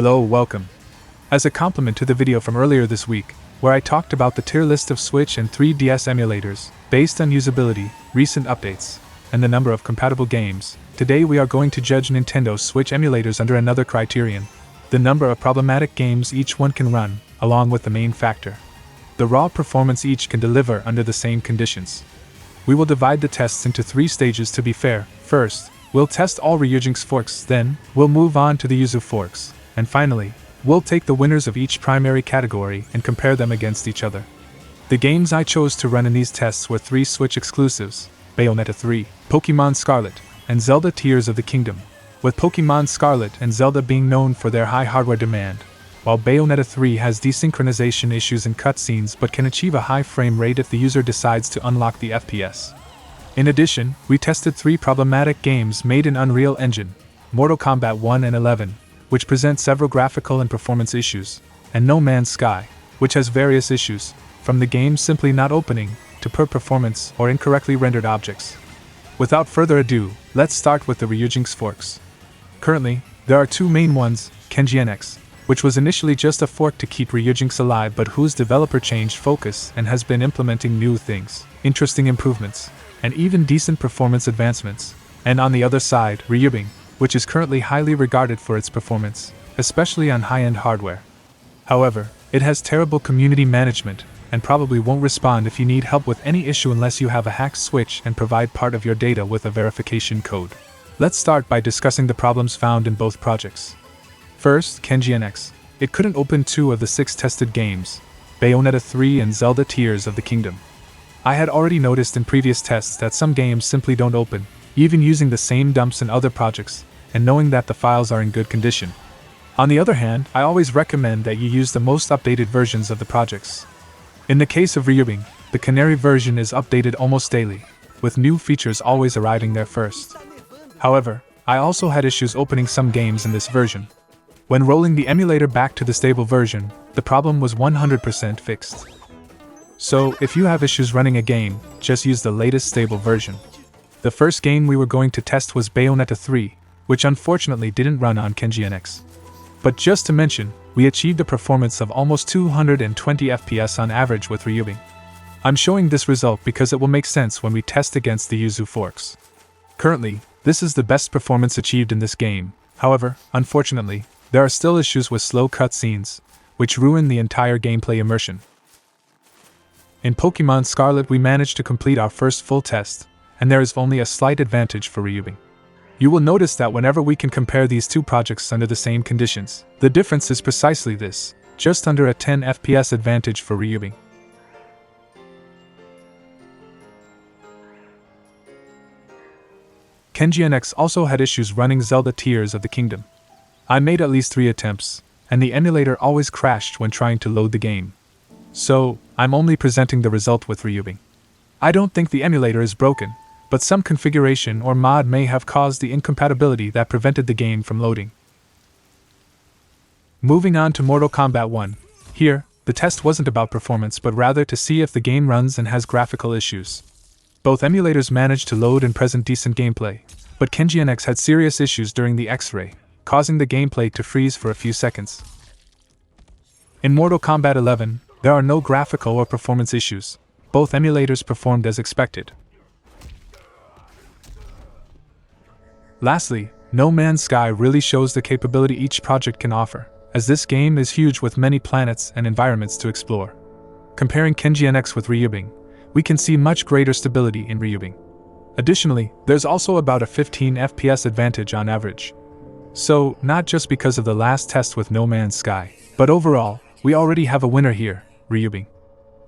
Hello, welcome. As a complement to the video from earlier this week, where I talked about the tier list of Switch and 3DS emulators, based on usability, recent updates, and the number of compatible games, today we are going to judge Nintendo Switch emulators under another criterion: the number of problematic games each one can run, along with the main factor: the raw performance each can deliver under the same conditions. We will divide the tests into 3 stages to be fair. First, we'll test all Ryujinx Forks, then, we'll move on to the Yuzu Forks, and finally, we'll take the winners of each primary category and compare them against each other. The games I chose to run in these tests were 3 Switch exclusives: Bayonetta 3, Pokémon Scarlet, and Zelda Tears of the Kingdom, with Pokémon Scarlet and Zelda being known for their high hardware demand, while Bayonetta 3 has desynchronization issues in cutscenes but can achieve a high frame rate if the user decides to unlock the FPS. In addition, we tested 3 problematic games made in Unreal Engine: Mortal Kombat 1 and 11, which present several graphical and performance issues, and No Man's Sky, which has various issues, from the game simply not opening, to poor performance or incorrectly rendered objects. Without further ado, let's start with the Ryujinx Forks. Currently, there are 2 main ones: kenji-nx, which was initially just a fork to keep Ryujinx alive but whose developer changed focus and has been implementing new things, interesting improvements, and even decent performance advancements, and on the other side, Ryubing, which is currently highly regarded for its performance, especially on high-end hardware. However, it has terrible community management, and probably won't respond if you need help with any issue unless you have a hacked Switch and provide part of your data with a verification code. Let's start by discussing the problems found in both projects. First, kenji-nx. It couldn't open 2 of the 6 tested games, Bayonetta 3 and Zelda Tears of the Kingdom. I had already noticed in previous tests that some games simply don't open, even using the same dumps in other projects, and knowing that the files are in good condition. On the other hand, I always recommend that you use the most updated versions of the projects. In the case of Ryubing, the Canary version is updated almost daily, with new features always arriving there first. However, I also had issues opening some games in this version. When rolling the emulator back to the stable version, the problem was 100% fixed. So, if you have issues running a game, just use the latest stable version. The first game we were going to test was Bayonetta 3, which unfortunately didn't run on kenji-nx. But just to mention, we achieved a performance of almost 220 FPS on average with Ryubing. I'm showing this result because it will make sense when we test against the Yuzu Forks. Currently, this is the best performance achieved in this game. However, unfortunately, there are still issues with slow cutscenes, which ruin the entire gameplay immersion. In Pokémon Scarlet we managed to complete our first full test, and there is only a slight advantage for Ryubing. You will notice that whenever we can compare these 2 projects under the same conditions, the difference is precisely this: just under a 10 FPS advantage for Ryubing. kenji-nx also had issues running Zelda Tears of the Kingdom. I made at least 3 attempts, and the emulator always crashed when trying to load the game. So, I'm only presenting the result with Ryubing. I don't think the emulator is broken, but some configuration or mod may have caused the incompatibility that prevented the game from loading. Moving on to Mortal Kombat 1. Here, the test wasn't about performance but rather to see if the game runs and has graphical issues. Both emulators managed to load and present decent gameplay, but kenji-nx had serious issues during the X-ray, causing the gameplay to freeze for a few seconds. In Mortal Kombat 11, there are no graphical or performance issues. Both emulators performed as expected. Lastly, No Man's Sky really shows the capability each project can offer, as this game is huge with many planets and environments to explore. Comparing kenji-nx with Ryubing, we can see much greater stability in Ryubing. Additionally, there's also about a 15 FPS advantage on average. So, not just because of the last test with No Man's Sky, but overall, we already have a winner here, Ryubing.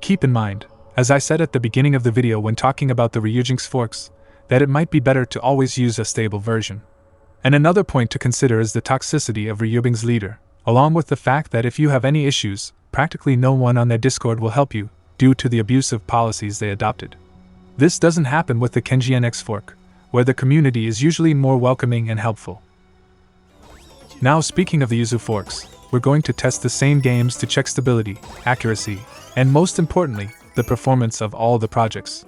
Keep in mind, as I said at the beginning of the video when talking about the Ryujinx Forks, that it might be better to always use a stable version. And another point to consider is the toxicity of Ryubing's leader, along with the fact that if you have any issues, practically no one on their Discord will help you, due to the abusive policies they adopted. This doesn't happen with the kenji-nx fork, where the community is usually more welcoming and helpful. Now speaking of the Yuzu Forks, we're going to test the same games to check stability, accuracy, and most importantly, the performance of all the projects.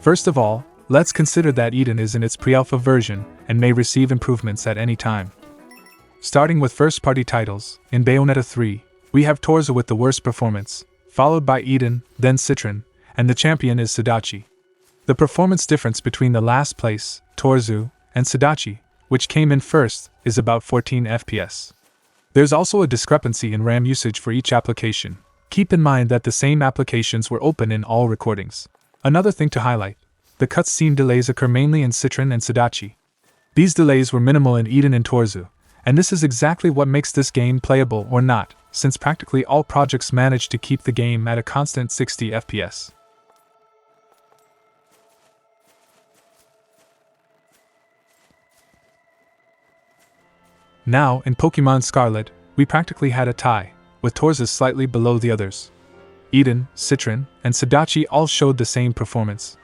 First of all, let's consider that Eden is in its pre-alpha version and may receive improvements at any time. Starting with first-party titles, in Bayonetta 3, we have Torza with the worst performance, followed by Eden, then CITRON, and the champion is Sudachi. The performance difference between the last place, Torzu, and Sudachi, which came in first, is about 14 FPS. There's also a discrepancy in RAM usage for each application. Keep in mind that the same applications were open in all recordings. Another thing to highlight, the cutscene delays occur mainly in CITRON and Sudachi. These delays were minimal in Eden and Torzu, and this is exactly what makes this game playable or not, since practically all projects managed to keep the game at a constant 60 FPS. Now, in Pokemon Scarlet, we practically had a tie, with Torza slightly below the others. Eden, CITRON, and Sudachi all showed the same performance.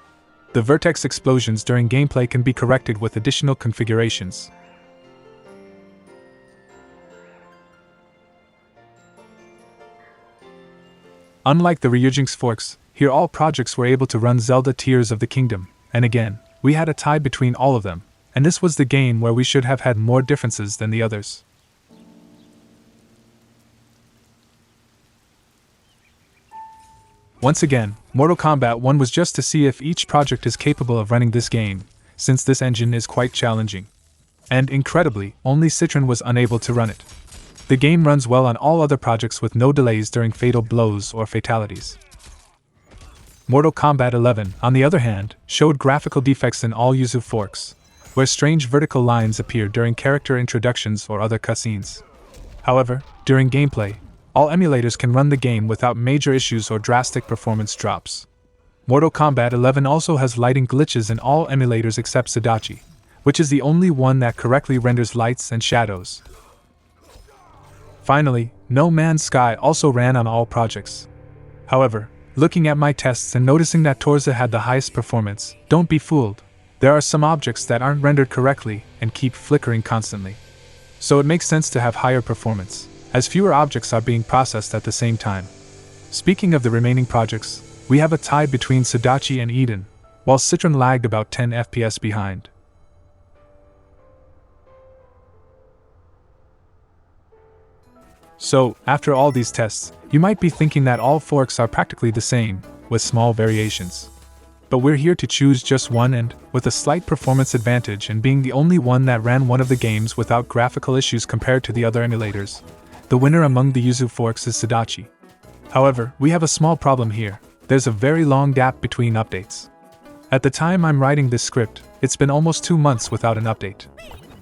The vertex explosions during gameplay can be corrected with additional configurations. Unlike the Ryujinx Forks, here all projects were able to run Zelda Tears of the Kingdom, and again, we had a tie between all of them, and this was the game where we should have had more differences than the others. Once again, Mortal Kombat 1 was just to see if each project is capable of running this game, since this engine is quite challenging. And incredibly, only CITRON was unable to run it. The game runs well on all other projects with no delays during fatal blows or fatalities. Mortal Kombat 11, on the other hand, showed graphical defects in all Yuzu Forks, where strange vertical lines appear during character introductions or other cutscenes. However, during gameplay, all emulators can run the game without major issues or drastic performance drops. Mortal Kombat 11 also has lighting glitches in all emulators except Sudachi, which is the only one that correctly renders lights and shadows. Finally, No Man's Sky also ran on all projects. However, looking at my tests and noticing that Torza had the highest performance, don't be fooled. There are some objects that aren't rendered correctly and keep flickering constantly. So it makes sense to have higher performance, as fewer objects are being processed at the same time. Speaking of the remaining projects, we have a tie between Sudachi and Eden, while CITRON lagged about 10 FPS behind. So, after all these tests, you might be thinking that all forks are practically the same, with small variations. But we're here to choose just one and, with a slight performance advantage and being the only one that ran one of the games without graphical issues compared to the other emulators, the winner among the Yuzu Forks is Sudachi. However, we have a small problem here. There's a very long gap between updates. At the time I'm writing this script, it's been almost 2 months without an update.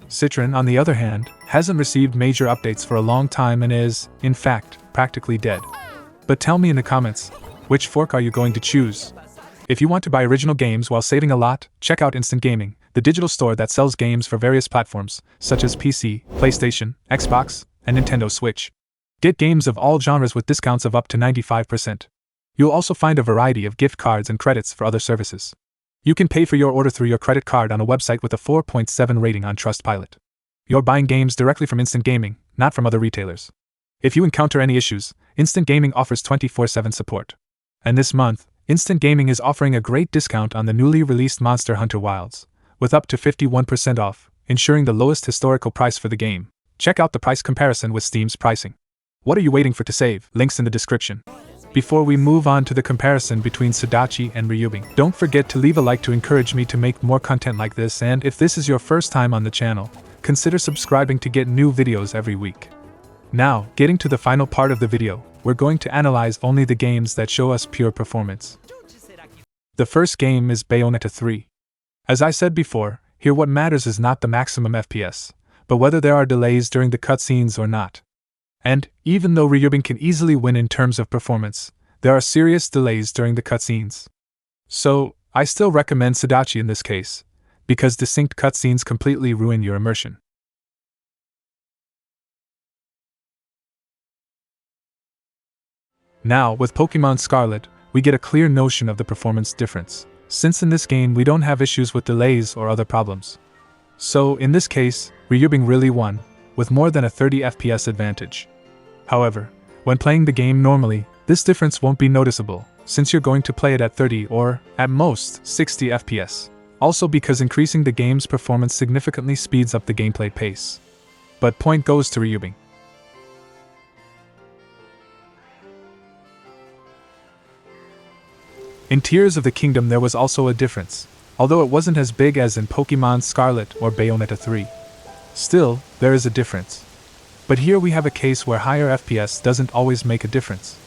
CITRON, on the other hand, hasn't received major updates for a long time and is, in fact, practically dead. But tell me in the comments, which fork are you going to choose? If you want to buy original games while saving a lot, check out Instant Gaming, the digital store that sells games for various platforms, such as PC, PlayStation, Xbox, and Nintendo Switch. Get games of all genres with discounts of up to 95%. You'll also find a variety of gift cards and credits for other services. You can pay for your order through your credit card on a website with a 4.7 rating on Trustpilot. You're buying games directly from Instant Gaming, not from other retailers. If you encounter any issues, Instant Gaming offers 24/7 support. And this month, Instant Gaming is offering a great discount on the newly released Monster Hunter Wilds, with up to 51% off, ensuring the lowest historical price for the game. Check out the price comparison with Steam's pricing. What are you waiting for to save? Links in the description. Before we move on to the comparison between Sudachi and Ryubing, don't forget to leave a like to encourage me to make more content like this, and if this is your first time on the channel, consider subscribing to get new videos every week. Now, getting to the final part of the video, we're going to analyze only the games that show us pure performance. The first game is Bayonetta 3. As I said before, here what matters is not the maximum FPS, but whether there are delays during the cutscenes or not. And, even though Ryubing can easily win in terms of performance, there are serious delays during the cutscenes. So, I still recommend Sudachi in this case, because distinct cutscenes completely ruin your immersion. Now, with Pokemon Scarlet, we get a clear notion of the performance difference, since in this game we don't have issues with delays or other problems. So, in this case, Ryubing really won, with more than a 30 FPS advantage. However, when playing the game normally, this difference won't be noticeable, since you're going to play it at 30 or, at most, 60 FPS. Also because increasing the game's performance significantly speeds up the gameplay pace. but point goes to Ryubing. In Tears of the Kingdom there was also a difference, although it wasn't as big as in Pokémon Scarlet or Bayonetta 3. Still, there is a difference. But here we have a case where higher FPS doesn't always make a difference.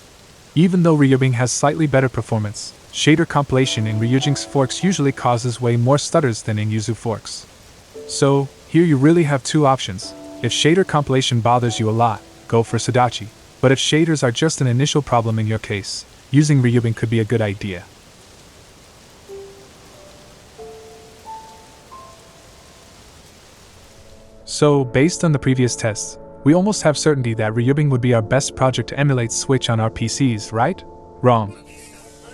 Even though Ryubing has slightly better performance, shader compilation in Ryujinx Forks usually causes way more stutters than in Yuzu Forks. So, here you really have two options. If shader compilation bothers you a lot, go for Sudachi. But if shaders are just an initial problem in your case, using Ryubing could be a good idea. So, based on the previous tests, we almost have certainty that Ryubing would be our best project to emulate Switch on our PCs, right? Wrong.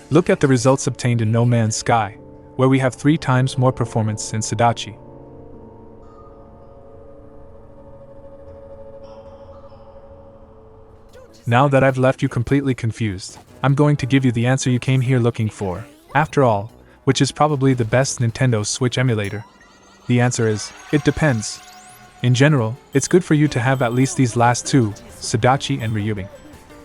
Look at the results obtained in No Man's Sky, where we have 3 times more performance in Sudachi. Now that I've left you completely confused, I'm going to give you the answer you came here looking for, after all, which is probably the best Nintendo Switch emulator. The answer is, it depends. In general, it's good for you to have at least these last two, Sudachi and Ryubing.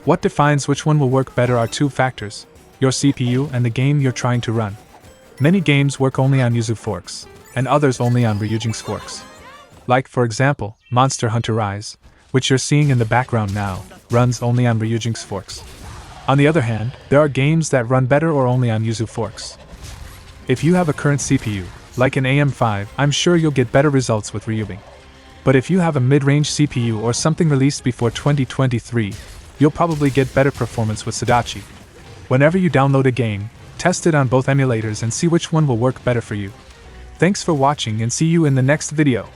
What defines which one will work better are 2 factors: your CPU and the game you're trying to run. Many games work only on Yuzu Forks, and others only on Ryujinx Forks. Like, for example, Monster Hunter Rise, which you're seeing in the background now, runs only on Ryujinx Forks. On the other hand, there are games that run better or only on Yuzu Forks. If you have a current CPU, like an AM5, I'm sure you'll get better results with Ryubing. But if you have a mid-range CPU or something released before 2023, you'll probably get better performance with Sudachi. Whenever you download a game, test it on both emulators and see which one will work better for you. Thanks for watching and see you in the next video.